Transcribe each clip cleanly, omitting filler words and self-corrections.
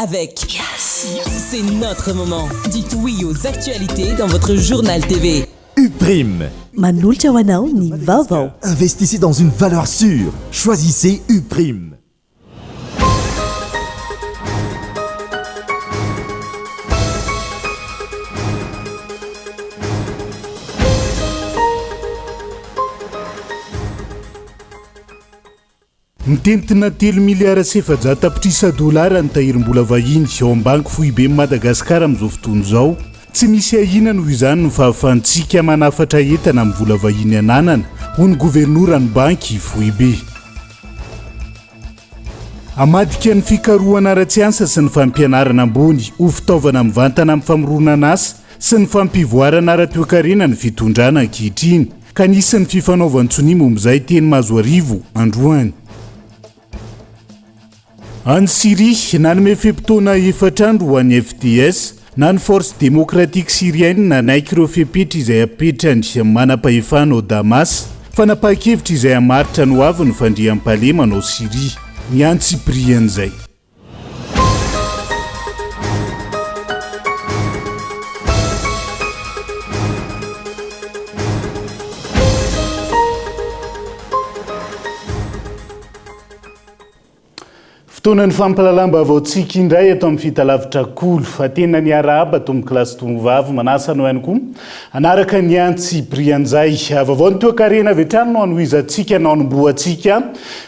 avec C'est notre moment. Dites oui aux actualités dans votre journal TV. Uprime. Manolotra ho anao ny vaovao. Investissez dans une valeur sûre. Choisissez Uprime. Mitentina 3 miliara sy 700 tapitrisa dolara ny tahirim-bola vahiny ao am-banky fohibe Madagasikara amin'izao fotoana izao. Tsy misy ahina noho izany no fahafahantsika manafatra entana amin'ny vola vahiny ananana ho ny governorany banky fohibe. Amadika ny fikarohana ara-tsiansa sy ny fampianarana ambony ho fitaovana mivantana amin'ny famoronana asa sy ny fampivoarana ara-toekarena ny fitondrana ankehitriny ka anisan'ny fifanaovan-tsony momb'izay teny Mazoarivo androany. Any Syrie nanome fepitona 4 andro ho an'ny FDS na ny Force Démocratique Syrienne nanaiky ireo fepetra izay apetrany manam-pahefana ao Damas fanapahakevitra izay hamaritra ny hoavy ny fandriam-palema ao Syrie ny antsiprian'izay. Fotoana ny fampalalamba avaotsika indray ato amin'ny fitalavitra kolo fa tena ny araba tombo kilasy tombovavy manasa anao ihany koa anaraka ny antsiprian'izay vaovao ny toekarena avy hatrany no anohizantsika nao anomboantsika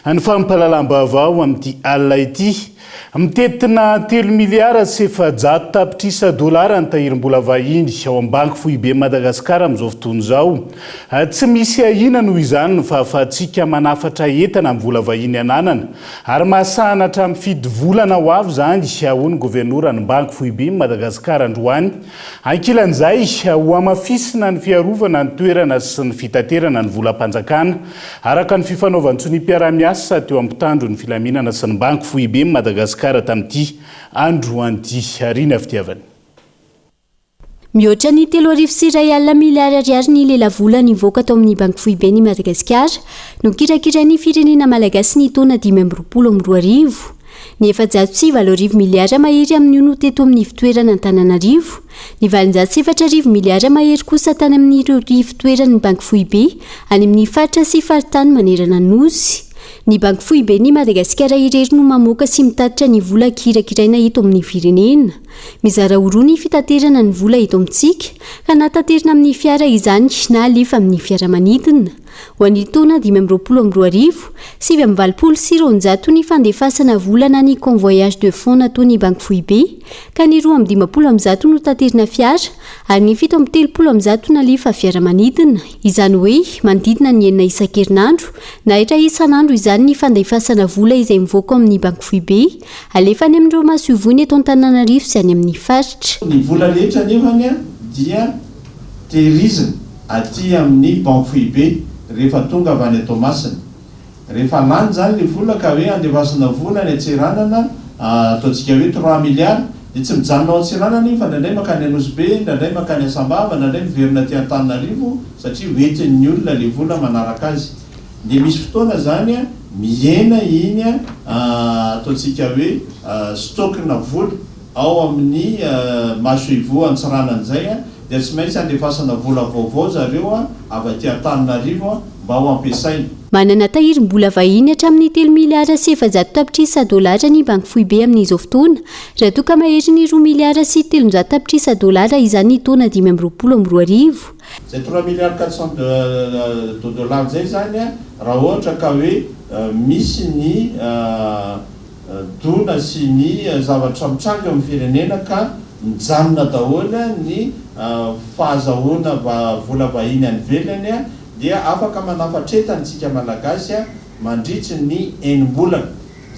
ny fampalalamba avao amin'ity alina ity. Mitetina 3 miliara sy 700 tapitrisa dolara ny tahirim-bola vahiny ao am-banky fohibe Madagasikara amin'izao fotoana izao. Tsy misy ahina noho izany no fahafahantsika manafatra entana amin'ny vola vahiny ananana ary mahasahana hatramin'ny fidy volana ho avy izany ho ny governorany banky fohibe Madagasikara androany. Ankilan'izay ho amafisina ny fiarovana ny toerana sy ny fitaterana ny volam-panjakana araka ny fifanaovan-tsony mpiara-miasa teo am-pitandro ny filaminana sy ny banky fohibe Madagasikara tamin'ity andro an'ity arina fitiavany. Mihoatra ny 3.2 miliara ariary ny lela-vola nivoaka tao amin'ny banky fohibe ny Madagasikara no kirakirany firenena malagasy ny taona 2022. Ny 707 miliara mahery amin'ny no teto amin'ny fitoerana Antananarivo, ny 407 miliara mahery kosa tany amin'ny fitoerana ny banky fohibe any amin'ny faritra sy faritany manerana ny nosy. Ny banky fohibe ny Madagasikara irery no mamoaka sy mitatitra ny vola kirakiraina eto amin'ny firenena. Mizara roa ny fitaterana ny vola eto amintsika ka nataterina amin'ny fiara izany na alefa amin'ny fiaramanidina. Ho an'ny taona 2022 720 sy 900 ny fandefasana vola na ny convoyage de fonds nataon'ny banky fohibe ka ny 250 no taterina fiara ary ny 730 na alefa fiaramanidina. Izany hoe manodidina ny 9 isan-kerinandro na etra isan'andro izany ny fandefasana vola izay mivoaka amin'ny banky fohibe alefa any amin'ireo masovoiny eto Antananarivo sy any amin'ny faritra. Ny vola rehetra nefany dia tehirizina aty amin'ny banky fohibe rehefa tonga avy any Tomasina. Rehefa lany zany le vola ka hoe andevasana vola ny Antsiranana ataontsika hoe 3 miliara dia tsy mijanona ao Antsiranana fa ndraindray makany Anosy-be, ndraindray makany Asambava, ndraindray miverina ty Antananarivo satria hoentin'ny olona le vola manaraka azy. Dia misy fotoana zany miena iny ataontsika hoe stokina vola ao amin'ny Masoivo Antsiranana zay dia tsy maintsy andefasana vola vaovao zareo avy aty Antananarivo mba ho ampiasaina. Manana tahirim-bola vahiny hatramin'ny 3 miliara sy 700 tapitrisa dolara ny banky fohibe amin'izao fotoana raha toa ka mahery ny 2 miliara sy 300 tapitrisa dolara izany taona 2022. Zay 3 miliara 400 dolara zay zany raha ohatra ka hoe misy ny dona sy ny zavatra mitranga amin'ny firenena ka mijanona daholo ny fahazahoana vola vahiny any ivelany dia afaka manafatra tsika malagasy mandritry ny enim-bolana.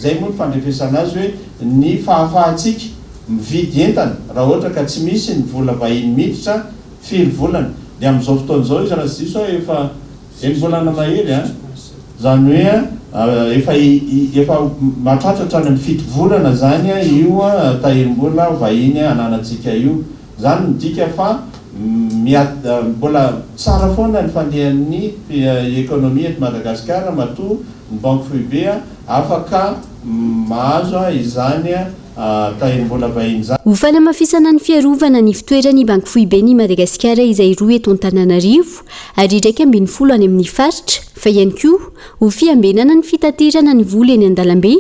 Zay moa ny fandrefesana azy hoe ny fahafahantsika mividy entana raha ohatra ka tsy misy ny vola vahiny miditra filo volana dia amin'izao fotoana izao izy raha sy diso efa enim-bolana mahery zany hoe efa mahatratratra ny fito volana zany io tahirim-bola vahiny ananantsika io. Zany midika fa mbola tsara foana ny fandehan'ny ekonomia eto Madagasikara matoa ny banky fohibe afaka mahazo izany tahirym-bola vahiny zany. Ho fanamafisana ny fiarovana ny fitoerany banky foibeny Madagasikara izay roa eto Antananarivo ary 170 any amin'ny faritra fa ihany koa ho fiambenana ny fitaterana ny vola eny an-dalambe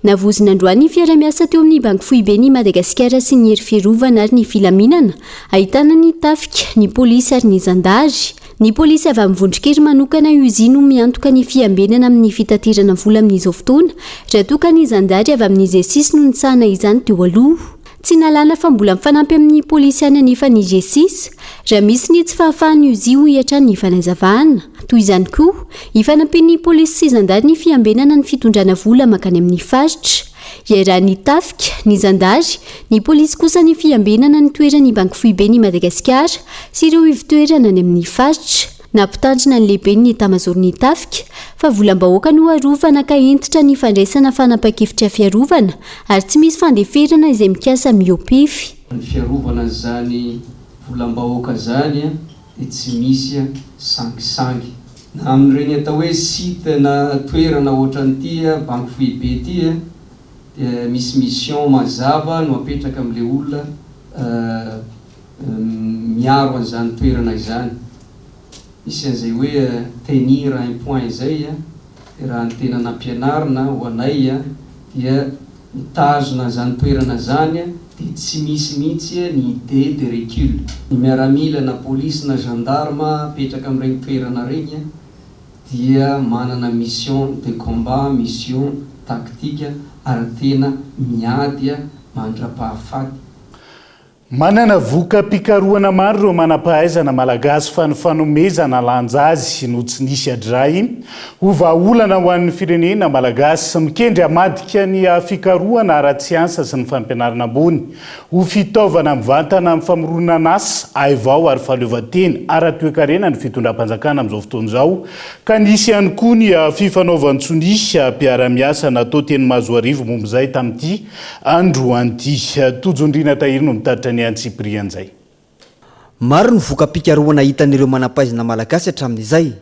navozina androany fiara-miasa teo amin'ny banky foibeny Madagasikara sy ny hery fiarovana ary ny filaminana ahitana ny tafika ny polisy ary ny zandary. Ny polisy avy amin'ny Vondrikery manokana izino miantoka ny fiambenana amin'ny fitaterana vola amin'izao fotoana raha toa ka ny zandary avy amin'ny G6 no nitsahana izany teo aloha. Tsy nalala fa mbola mifanampy amin'ny polisy any anefa ny G6 raha misy ny tsy fahafahany izio hiatrany ny fanazavana. Toy izany koa ifanampin'ny polisy sy zandary ny fiambenana ny fitondrana vola makany amin'ny faritra. Raha ny tafika, ny zandary, ny polisy kosa ny fiambenana ny toerany banky foibeny Madagasikara sy ireo ivitoerana any amin'ny faritra. Nampitandrina ny lehibe ny tamazoriny tafika fa volam-bahoaka no arovana ka entitra ny fandraisana fanapa-kevitra fiarovana ary tsy misy fandeferana izay mikasa miopify. Ny fiarovana zany volam-bahoaka zany dia tsy misy sangisangy. Na amin'ireny atao hoe site na toerana ohatran'ity banky foibe ity dia misy mission mazava no apetraka amin'le olona miaro an'izany toerana izany. Misy an'izay hoe tenir un point izay raha ny tena nampianarina ho anay dia mitazona zany toerana zany dia tsy misy mihitsy ny idée de recul. Ny miaramila na polisy na gendarme apetraka amin'ireny toerana reny dia manana mission de combat, mission tactique ary tena miady mandra-pahafaty. Manana voka-pikaroana maro ireo manam-pahaizana malagasy fa ny fanomezana lanja azy no tsy nisy adray ho vahaolana ho an'ny firenena malagasy sy mikendry hamadika ny fikaroana ara-tsiansa sy ny fampianarana ambony ho fitaovana mivantana amin'ny famorona an'asa aivao ary fahaleovan-tena ara-toekarena ny fitondram-panjakana amin'izao fotoana izao ka nisy ihany koa ny fifanaovan-tsony mpiara-miasa natao teny Mazoarivo momba izay tamin'ity androan'ity. Tojondrina Tahirino mitaritra ny antsiprian'izay. Maro ny voka-pikaroana hitan'ireo manam-pahaizana malagasy hatramin'izay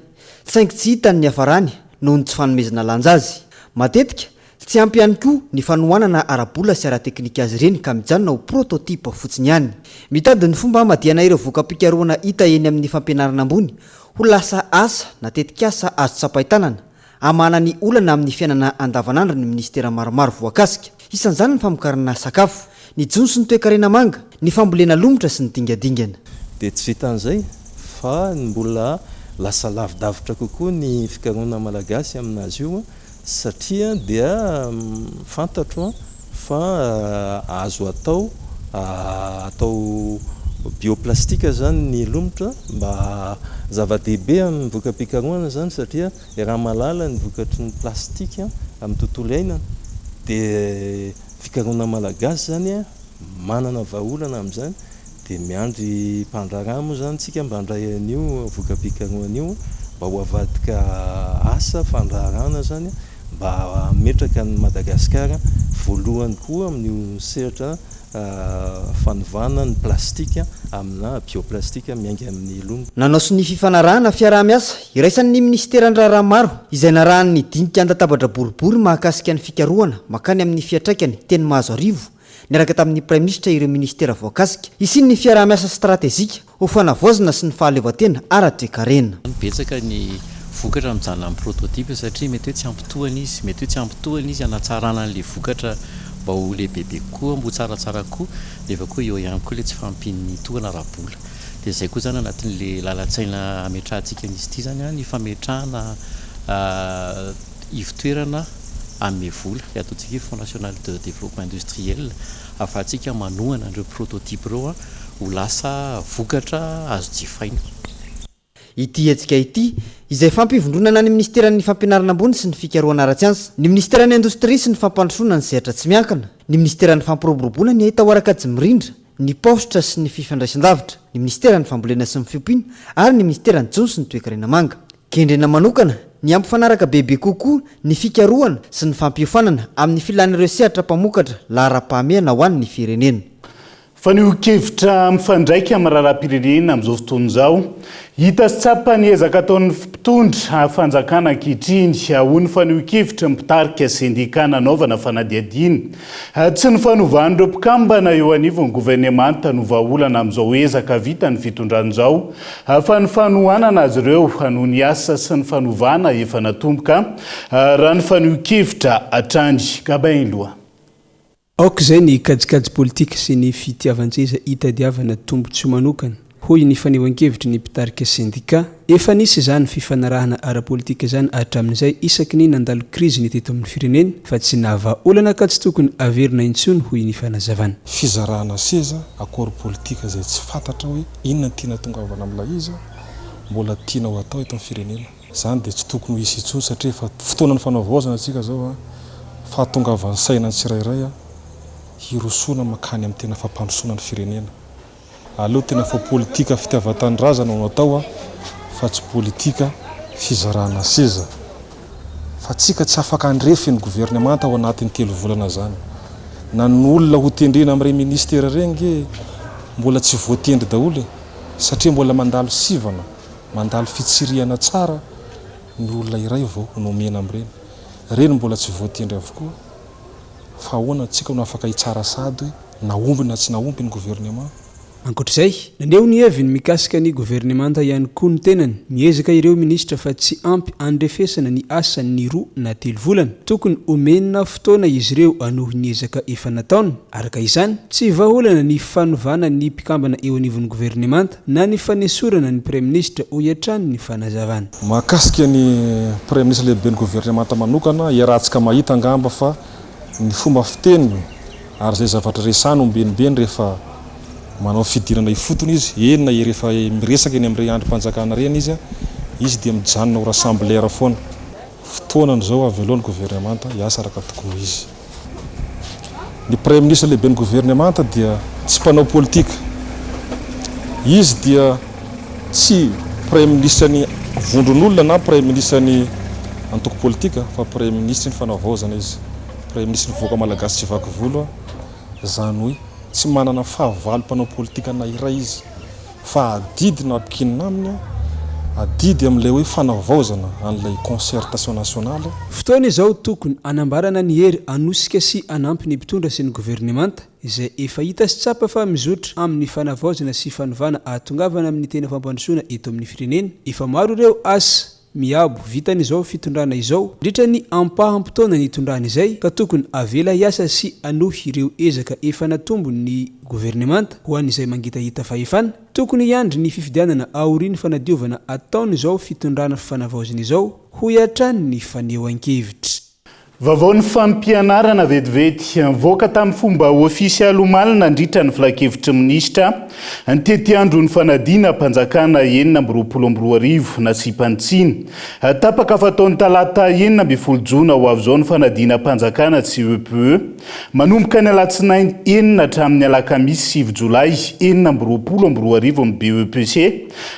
saingy tsy hitan'ny hafarany noho ny tsy fanomezana lanja azy. Matetika tsy ampy ihany koa ny fanohanana ara-bola sy ara-teknika azy ireny ka mijanona ho prototype fotsiny ihany. Mitady ny fomba hamadiana ireo voka-pikaroana hita eny amin'ny fampianarana ambony ho lasa asa na tetika asa azo tsapahitanana amana ny olana amin'ny fiainana andavanandro ny ministera maromaro voakasika. Isan'izany ny famokarana sakafo, ny jony sy ny toe-karena manga, ny fambolena lomotra sy ny dingadingana. Dia tsy vitan'izay fa mbola lasa lavidavitra kokoa ny fikaroana malagasy aminazy io satria dia fantatro fa azo atao bioplastika zany ny lomotra mba zava-dehibe amin'ny voka-pikaroana zany satria raha malala ny vokatry ny plastika amin'ny tontolo iainana dia fikaroana malagasy zany manana vahaolana amin'izany dia miandry mpandraramo zany tsika mba handray an'io voka-pikaroana mba ho avadika asa fandrarana zany mba metraka ny Madagasikara voalohany koa amin'io sehatra fanovana ny plastika amina bioplastika miainga amin'ny lomotra. Nanao sy ny fifanarahana fiaraha-miasa iraisan'ny ministeran-draharaha maro izay narahany ny dinika an-databatra boribory mahakasika ny fikaroana makany amin'ny fiatraikany teny Mazoarivo niaraka tamin'ny Prime Ministre ireo ministera voakasika isiny ny fiaraha-miasa stratezika ho fanavaozana sy ny fahaleovan-tena ara-toe-karena. Betsaka ny vokatra mijanona amin'ny prototype satria mety hoe tsy ampitohany izy anatsarana an'ilay vokatra mba ho lehibebe koa mbo tsaratsara koa dia efa koa eo ihany koa ilay tsy fampiny tohana rahabola. Dia izay koa zany anatin'ilay lalan-tsaina ametrahantsika an'izy ity zany ny fametrahana ivitoerana amin'ny vola ataontsika Fonds national de développement industriel ahafahantsika manohana an'ireo prototype ireo ho lasa vokatra azo jifaina. Ity atsika ity izay fampivondronana ny ministeran'ny fampianarana ambony sy ny fikaroana ara-tsiansa, ny ministeran'ny indostria sy ny fampandrosoana ny sehatra tsy miankana, ny ministeran'ny fampiroboroboana ny ahita araka jimirindra, ny postra sy ny fifandraisan-davitra, ny ministeran'ny fambolena sy ny fiompiana ary ny ministeran'ny jony sy ny toe-karena manga. Kendrena manokana ny ampifanaraka bebe kokoa ny fikaroana sy ny fampiofanana amin'ny filan'ireo sehatra mpamokatra lahara-pahamehana ho an'ny firenena. Fa ny kevitra mifandraika amin'ny raharam-pirenena amin'izao fotoana izao hita sy tsapany ezaka ataon'ny mpitondra fanjakana ankehitriny hoy ny faneho-kevitra mpitarika sendika nanaovana fanadiadiana tsy ny fanovany ireo mpikambana eo anivon'ny governemanta no vahaolana amin'izao ezaka vita ny fitondran'izao fa ny fanohanana azy ireo noho ny asa sy ny fanovana efa natomboka raha ny faneho-kevitra Atrandy Kabainloha. Aoka izay ny kajikajy politika sy ny fitiavan-tseza hitadiavana tombontsoa manokana. Hoy ny fanehoan-kevitry ny mpitarika sendika efa nisy izany fifanarahana ara-politika izany hatramin'izay isaky ny nandalo krizy ny teto amin'ny firenena fa tsy nahavaolana ka tsy tokony averina intsony hoy ny fanazavana. Fizarahana seza akôro politika izay tsy fantatra hoe inona ny tiana tongavana amin'ilay izy mbola tiana ho atao eto amin'ny firenena. Izany dia tsy tokony ho hisy intsony satria efa fotoana ny fanavaozana antsika zao fahatongavan'ny saina ny tsirairay hirosoana makany amin'ny tena fampandrosoana ny firenena. Aleo tena fa politika fitiavan-tanindrazana no atao fa tsy politika fizarahana seza. Fa tsika tsy afaka andrefy ny governemanta ao anatin'ny 3 volana zany. Na ny olona ho tendrena amin'ireny ministera reny mbola tsy voatendry daholo satria mbola mandalo sivana, mandalo fitsiriana tsara ny olona iray vao nomena amin'ireny. Reny mbola tsy voatendry avokoa. Fa ahoana tsika no afaka hitsara sady naomby na tsy naomby ny governemanta. Ankoatr'izay, naneo ny heviny mikasika ny governemanta ihany koa ny tenany miezaka ireo ministra fa tsy ampy andrefesana ny asa ny 2 na 3 volana. Tokony omenina fotoana izy ireo anohy ny ezaka efa nataony. Araka izany, tsy vahaolana ny fanovana ny mpikambana eo anivon'ny governemanta na ny fanesorana ny praiministra ho iatrany ny fanazavana. Mahakasika ny praiministra lehiben'ny governemanta manokana iarahantsika mahita angamba fa ny fomba fiteniny ary zay zavatra resany ombenibeny rehefa manao fidirana ifotony izy enina rehefa miresaka eny amin'ny androm-panjakana reny izy dia mijanona ho rassemblaire foana. Fotoanany zao aveloan'ny governemanta hiasa araka tokoa izy. Ny praiministra lehiben'ny governemanta dia tsy mpanao politika. Izy dia tsy praiministra ny vondron'olona na praiministra ny antoko politika fa praiministra ny fanavaozana izy. Praiministra ny voaka malagasy tsy vaky volo zany hoe tsy manana fahavalo mpanao politika na iray izy fa adidy na ampikinina aminy adidy amin'ilay hoe fanavaozana an'ilay concertation nationale. Fotoana izao tokony anambarana ny hery anosika sy anampy ny mpitondra sy ny governemanta izay efa hita sy tsapa fa mizotra amin'ny fanavaozana sy fanovana ahatongavana amin'ny tena fampandrosoana eto amin'ny firenena. Efa maro ireo asa miabo vitany izao fitondrana izao ndritra ny ampahampitona ny itondrana izay ka tokony avela hiasa sy anohy ireo ezaka efa natombo ny governemanta ho an'izay mangitahita fahefana. Tokony iandry ny fifidianana aoriany fanadiovana ataony izao fitondrana fanavaozana izao ho iatrany ny fanehoan-kevitra. Vavaon'ny fampianarana vetivety mivoaka tamin'ny fomba ofisialy omaly nandritra ny filakevitra minisitra ny tety andro ny fanadiana mpanjakana 9 na Sipantsina. Tapaka fataon'ny talata 9 Jona ho avy zao ny fanadiana mpanjakana tsy EPE. Manomboka ny alatsinainy 9 hatramin'ny alakamisy 7 Jolay 9 ny BEPC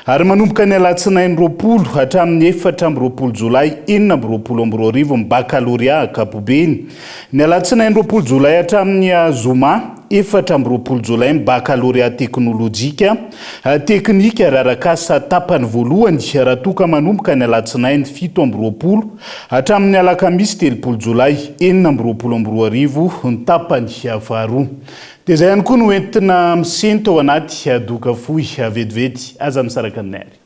ary manomboka ny alatsinainy 20 hatramin'ny 4 Jolay 9 ny baccalauréat Kapobeny. Ny alatsinainy 20 Jolay hatramin'ny Zoma 4 Jolay ny baccalauréat teknôlôjika teknika rarakasa tapany voalohany raha toka manomboka ny alatsinainy 7 hatramin'ny alakamisy 3 Jolay 9 ny tapany faharoa. Dia izay ihany koa no entina misento ao anaty doka fohy vetivety aza misaraka aminay ary.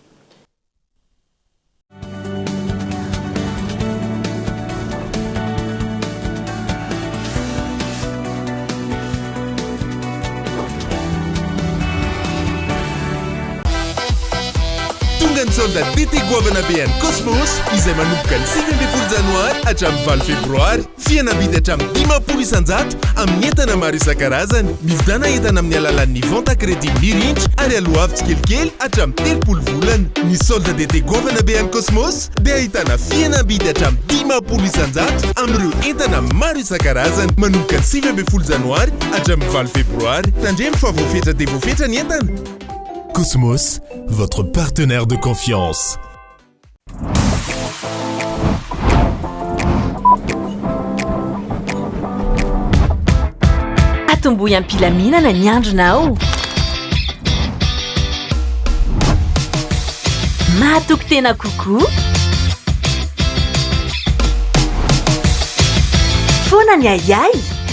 Soldat d'été goavana beany Cosmos izay manomboka ny 9 Janoary hatramin'ny 20 Febroary fihenam-bidy hatramin'ny 10 isanjato amin'ny entana maro isan-karazany. Mividana entana amin'ny alalan'ny vente à crédit mirindra ary aloha avy tsikelikely hatramin'ny 30 volana. Ny soldat d'été goavana beany Cosmos dia ahitana fihenam-bidy hatramin'ny 10 isanjato amin'ireo entana maro isan-karazany manomboka ny 9 Janoary hatramin'ny 20 Febroary. Tandremo fa voafetra dia voafetra ny entana. Cosmos, votre partenaire de confiance. Atombohy ampilaminana ny andronao. mahatoky tena kokoa foana ny ayay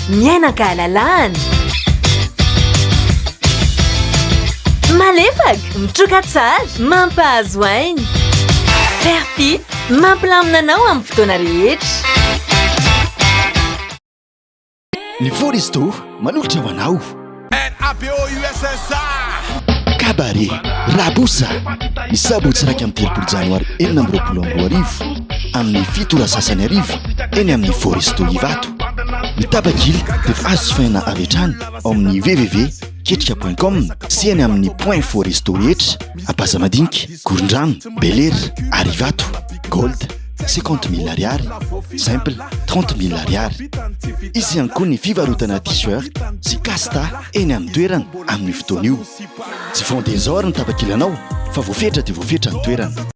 miainaka halalahany malefaka mitroka tsara mampahazo ainy ferpit mampilamina anao amin'ny fotoana rehetra ny Foristo manolotra ho anao kabare rabosa ny sabotsy raika amin'ny 3 janoary 2022 amin'ny 7 sasany arivo eny amin'ny Foristo Ivato ny tabakily dia azo faina avy hatrany ao amin'ny www.ketrika.com sy eny amin'ny point Foristo rehetra apaza madinika Gorondrano Bel-Air Arivato Gold 50 000 ariary simple 30 000 ariary izy ihany koa ny fivarotana t-shirt sy casta eny amin'ny toerana amin'ny fotoana io tsy fondezor ny tabakilanao fa voafetra dia voafetra ny toerana.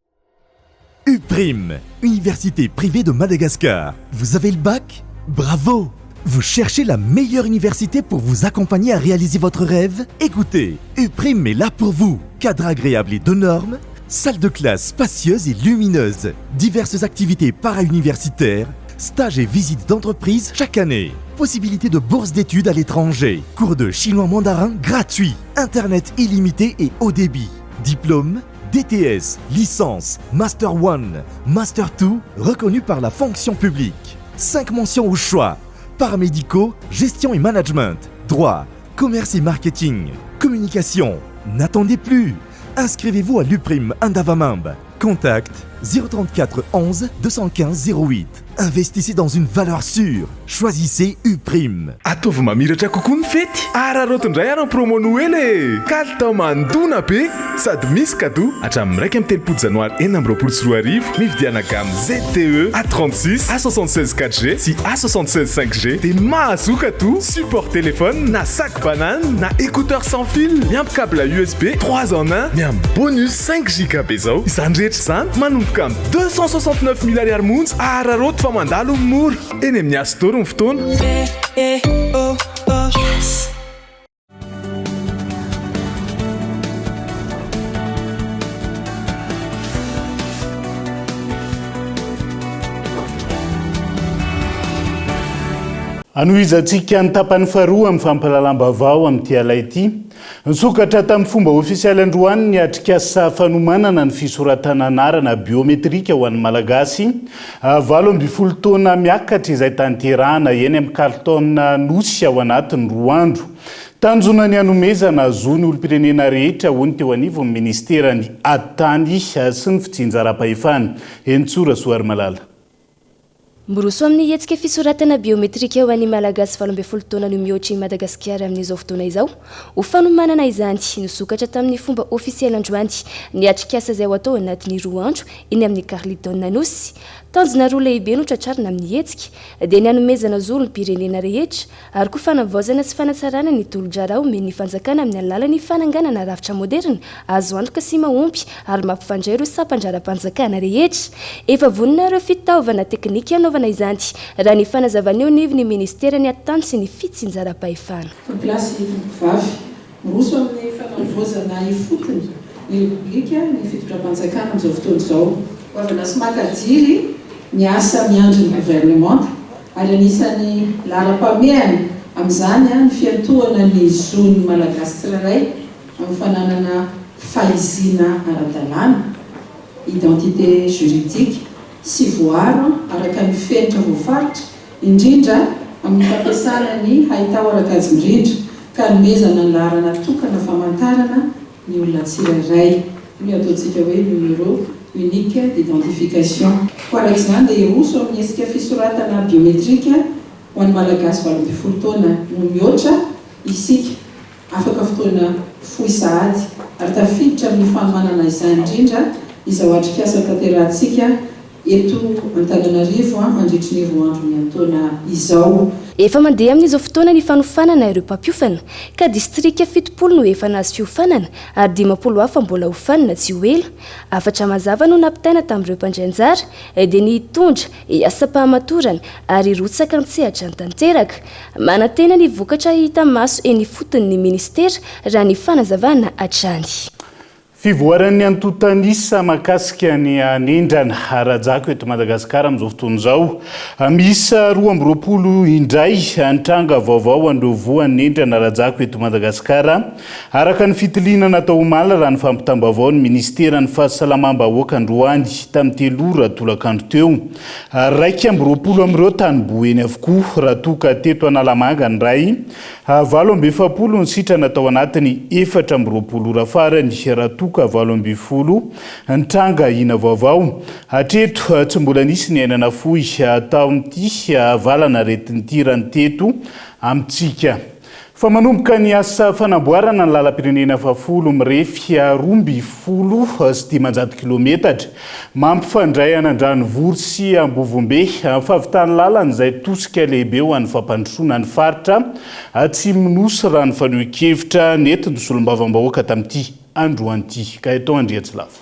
UPRIM, Université privée de Madagascar. Vous avez le bac? Bravo! Vous cherchez la meilleure université pour vous accompagner à réaliser votre rêve? Écoutez, UPRIM est là pour vous. Cadre agréable et de normes, salle de classe spacieuse et lumineuse, diverses activités para-universitaires, stages et visites d'entreprise chaque année, possibilité de bourse d'études à l'étranger, cours de chinois mandarin gratuits, internet illimité et haut débit, diplôme, DTS, licence, Master 1, Master 2, reconnu par la fonction publique. 5 mentions au choix, paramédicaux, gestion et management, droit, commerce et marketing, communication. N'attendez plus. Inscrivez-vous à l'UPRIM Andavamambe. Contact 034 11 215 08. Investissez dans une valeur sûre. Choisissez UPRIM. Ataovy mamiratra kokoa ny fety. Ararotondray ary ny promo Noël e. Kalitao mandona be sady misy cadeau hatramin'ny 1 janoary 2022 mividiana gamme ZTE A36, A76 4G sy A76 5G dia mahazo cadeau support téléphone na sac banane na écouteur sans fil miampy câble USB 3 en 1 miampy bonus 5 GB zao. Izany rehetra izany manomboka amin'ny 269 000 ariary monja araroto fa mandalo mora eny amin'ny Astor ny fotoana. Anohizantsika ny tapany faharoa amin'ny fampalalam-baovao amin'ity alay ity. Nisokatra tamin'ny fomba ofisialy androany ny atrikasa fanomanana ny fisoratana anarana biometrika ho an'ny malagasy 12 taona miakatra izay tanterahana eny amin'ny kartona nosy ao anatin'ny 2 andro. Tanjona ny anomezana zony olom-pirenena rehetra ho ny teo anivon'ny ministerany Atany sy ny fitsinjaram-pahefana. Entsora Soary Malala. Moroso amin'ny hetsika fisoratana biometrika ho an'ny malagasy 12 taona no mihoatra i Madagasikara amin'izao fotoana izao. Ho fanomanana izany nisokatra tamin'ny fomba ofisialy androany ny atrikasa izay ho atao anatin'ny 2 andro eny amin'ny Karlitona Nosy. Tanjona roa lehibe no tratrarina amin'ny hetsika dia ny anomezana zolo ny pirenena rehetra ary koa fanavaozana sy fanatsarana ny tolo-drarao men'ny fanjakana amin'ny alalan'ny fananganana rafitra moderna azo antoka sy mahompy ary mampifandray ireo sampandraram-panjakana rehetra. Efa vonona ireo fitaovana teknika anaovana izany raha ny fanazavana eo nivy ny ministerany Atany sy ny fitsinjaram-pahefana. Plasy vavy miroso amin'ny fanavaozana ifotony ny republika ny fitondram-panjakana amin'izao fotoana izao. Hoavana sy makajiry ny asa miandry ny gouvernement ary anisany laram-pameana amin'izany ny fiantohana ny zony malagasy tsirairay amin'ny fananana fahizina ara-dalàna, identité juridique sy voaro araka ny fenitra voafaritra indrindra amin'ny fampiasana ny haitao arakajindrindra ka nomezana ny laharana tokana famantarana ny olona tsirairay ny ataontsika hoe numéro unique d'identification. Kwa izany dia iroso amin'ny hetsika fisoratana biometrika ho an'ny malagasy 12 taona no mihoatra isika afaka fotoana fohy sahady ary tafiditra amin'ny fanomanana izany indrindra izao atrikasa tanterahantsika eto Antananarivo mandritry ny 2 andro ny taona izao. Efa mandeha amin'izao fotoana ny fanofanana ireo mpampiofana ka distrika 70 no efa nahazo fiofanana ary 10 hafa mbola hofanana tsy ho ela. Afatra mazava no nampitaina tamin'ireo mpandray anjara dia ny hitondra asa-pahamatorana ary rotsaka an-tsehatra ny tanteraka. Manantena ny vokatra hita maso eny fotony ny ministera raha ny fanazavana hatrany. Fivoaran'ny antotanisa makasika ny anendrana arajako eto Madagasikara amin'izao fotoana izao. Misa 20 indray antranga vaovao andovoan'ny endrana arajako eto Madagasikara. Araka ny fitiliana natao omaly raha ny fampitambavao ny Ministeran'ny Fahasalamam-bahoaka Androany tamin'ny 3 ratolakandro teo. 20 amin'ireo taniboa eny avokoa raha toa ka teto Analamanga ny ray. 27 ny sitra natao anatiny 4 rafarany raha toa ka 20 antranga ina vaovao. Hatreto tsy mbola nisy ny ainana fohy atao amin'ity avalana retin'ity ranteto amintsika. Fa manomboka ny asa fanamboarana ny lalam-pirenena 10 mirefy 12 sy 500 kilometatra mampifandray an'Andranovory sy Ambovombe fahavitany lalana izay tosika lehibe ho an'ny fampandrosoana ny faritra Atsimonosy raha ny fanehoan-kevitra nentin'ny solombavam-bahoaka tamin'ity androan'ity. Ka eto Andriatsilavo.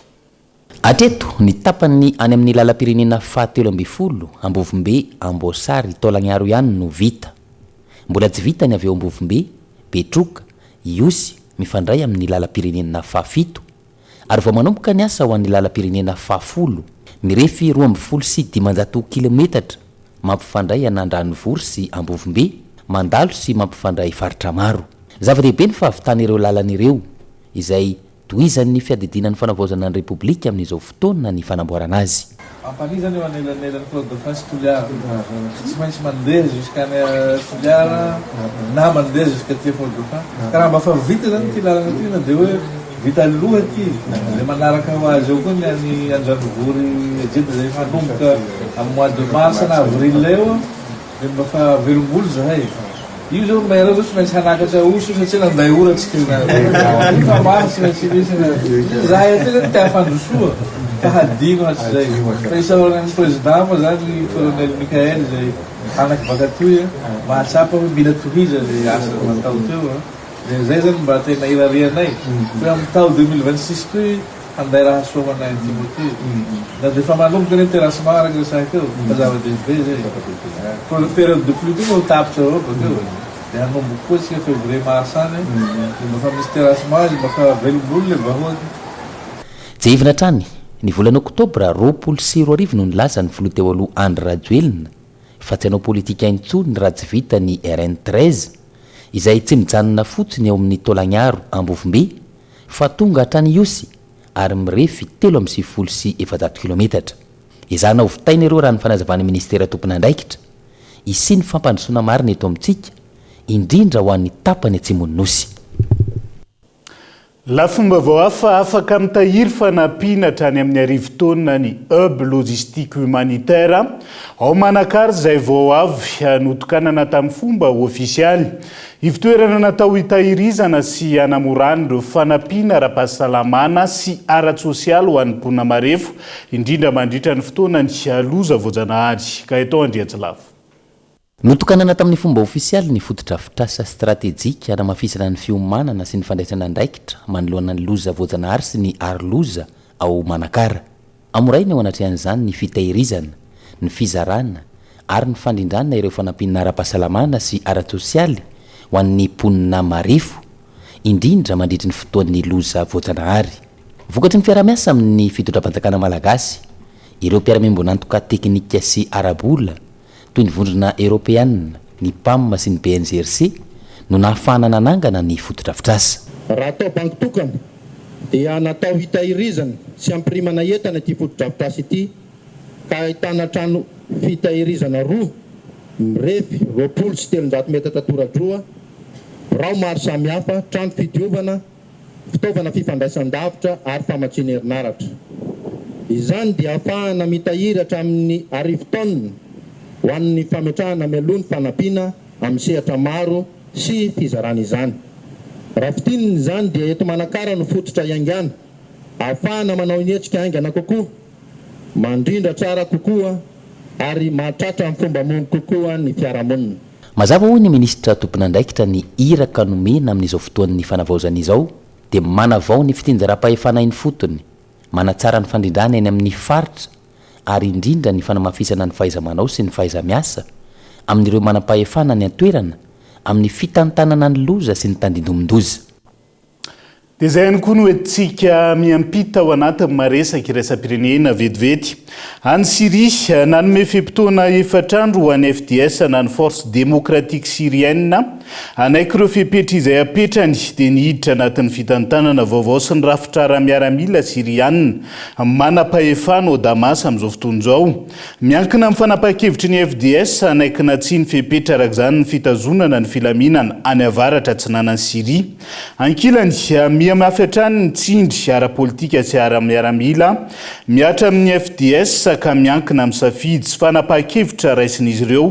Atreto ny tapany any amin'ny lalam-pirenena 17 Ambovombe Ambosary Taolagnaro ihany no vita. Mbola tsy vita ny avy eo Ambovombe, Betroka, Iosy mifandray amin'ny lalam-pirenena 7 ary vao manomboka ny asa ho an'ny lalam-pirenena 10 mirefy 12 sy 500 kilometatra mampifandray an'Andranovory sy Ambovombe, mandalo sy mampifandray faritra maro. Zava-dehibe ny fahavitana ireo lalana ireo izay tohizan'ny fiadidinan'ny fanavaozana ny Repoblika amin'izao fotoana ny fanamboarana azy. Ampalizany eo anelanelany Claude Dauphin Toliara tsy maintsy mandeha jusqu'à Toliara na mandeha jusqu'à Claude Dauphin karaha mba fa vita zany ty lalana ty na dia hoe vita aloha ty le manaraka ho azy eo koa ny any Andranovory jedy zay manomboka amin'ny mois de mars na avril eo dia mba fa velombolo zahay. Io zao maira zao tsy maintsy hanakatra oso satria nanday oratsika fa maro tsy maintsy misy zahay aty zany tia fandrosoa fa hadino hatrizay fa isaoran'ny président fa zany colonel Michael zay anaky bakatoy mahatsapa hoe mila tohiza le asa natao teo dia zay zany mba tena irarianay hoe amin'ny tao 2026 toy handay raha soa anay Timothée na dia fa manomboka ny terrassement araky resaka eo fa zava-dehibe zay période de pluie tonga ho tapitra avao bakeo dia hanomboka koa tsika février mars any dia mba fa misy terrassement izy mba fa velombolo le vahoaky. Jehivina trany ny volana Oktobra 24 no nilaza ny filoha teo aloha Andry Rajoelina fa tsy hanao politika intsony raha tsy vita ny RN13 izay tsy mijanona fotsiny eo amin'ny Taolagnaro Ambovombe fa tonga hatrany Iosy ary mirefy 3 sy 700 kilometatra. Izana ho vitaina ireo raha ny fanazavana ministera tompon'andraikitra isy ny fampandrosoana marina eto amintsika indrindra ho an'ny tapany Atsimonosy. Lafomba vao hafa afaka mitahiry fanampiana hatrany amin'ny arivo-taona ny hub logistique humanitaire ao Manakary izay vao avy notokanana tamin'ny fomba ofisialy. Ivitoerana natao hitahirizana sy hanamorana ireo fanampiana ara-pahasalamana sy ara-tsosialy ho an'ny mponina marefo indrindra mandritra ny fotoana ny loza voajanahary. Ka eto Andriatsilavo. Notokanana tamin'ny fomba ofisialy ny fotodrafitrasa stratégique hanamafisana ny fiomanana sy ny fandraisana andraikitra manoloana ny loza voajanahary sy ny aroloza ao Manakara. Amoraina ao anatrehan'izany ny fitahirizana, ny fizarana ary ny fandrindrana ireo fanampinana ara-pahasalamana sy ara-tsosialy ho an'ny mponina marefo indrindra mandritry ny fotoan'ny loza voajanahary. Vokatry ny fiaramiasa amin'ny fitondram-panjakana malagasy, ireo mpiara-miambo nantoka teknika sy arabola toy ny vondrona Européenne, ny PAM sy ny BNGRC no nahafahana nanangana ny fotodrafitrasa. Raha atao banky tokana dia natao hitahirizana sy ampirimana entana ity fotodrafitrasa ity ka ahitana trano fitahirizana 2 mirefy 20 sy 300 metatra tatora-droa, birao maro samihafa, trano fidiovana, fitaovana fifandraisan-davitra ary famatsiana herinaratra. Izany dia ahafahana mitahiry hatramin'ny arivo-taona ho an'ny fametrahana mialoha ny fanampiana amin'ny sehatra maro sy fizarana izany. Raha fitininy izany dia eto Manakara no fototra iaingana, ahafahana manao hetsika haingana kokoa, mandrindra tsara kokoa ary mahatratra amin'ny fomba mongo kokoa ny fiarahamonina. Mazava hoy ny ministra tompon'andraikitra ny iraka nomena amin'izao fotoan'ny fanavaozana izao dia manavao ny fitinjara-pahefanainy fotony, manatsara ny fandrindrana eny amin'ny faritra ary indrindra ny fanamafisana ny fahaiza-manao sy ny fahaiza-miasa amin'ireo manam-pahefana ny antoerana amin'ny fitantanana ny loza sy ny tandindomin-doza. dia izay ihany koa no hoentsika miampita ao anaty maresaka iraisam-pirenena vetivety any Syrie nanome feim-potoana efatrandro ho an'ny FDS na ny force démocratique syrienne anaiky ireo fepetra izay apetrany dia nihiditra anatin'ny fitantanana vaovao sy ny rafitra miaramila sirianina manam-pahefana ao Damas amin'izao fotoana izao. Miankina amin'ny fanapahan-kevitry ny FDS anaikina tsy ny fepetra araka izany ny fitazonana ny filaminana any avaratra atsinanan'ny Syrie. Ankilany miamafiatrany ny tsindry ara-politika sy ara-miaramila miatra amin'ny FDS ka miankina amin'ny safidy sy fanapahan-kevitra raisin'izy ireo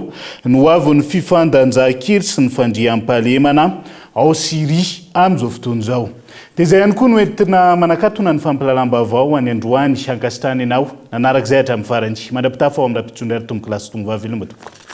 no avy ny fifandanjahan-kery sy ny fandriam-pahalemana ao Syrie amin'izao fotoana izao. Dia izay ihany koa no entina manakatona ny fampilalam-baovao any Androany ankasitrany ianao nanarak'izay hatramin'ny farany. Mandra-pitafa ao amin'ny rampitsondry ary tomboky lasa tombo vavy ilomba tompoko.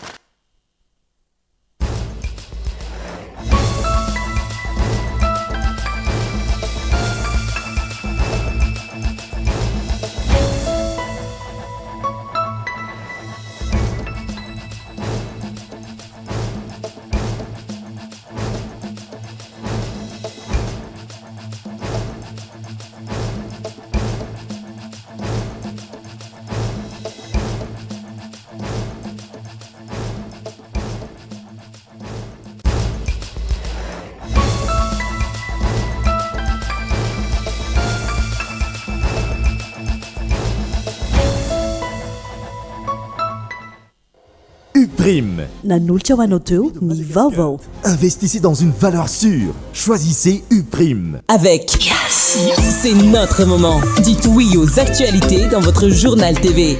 Uprime. Nanolotra ho anao teo ny vaovao. Investissez dans une valeur sûre. Choisissez Uprime. Avec c'est notre moment. Dites oui aux actualités dans votre journal TV.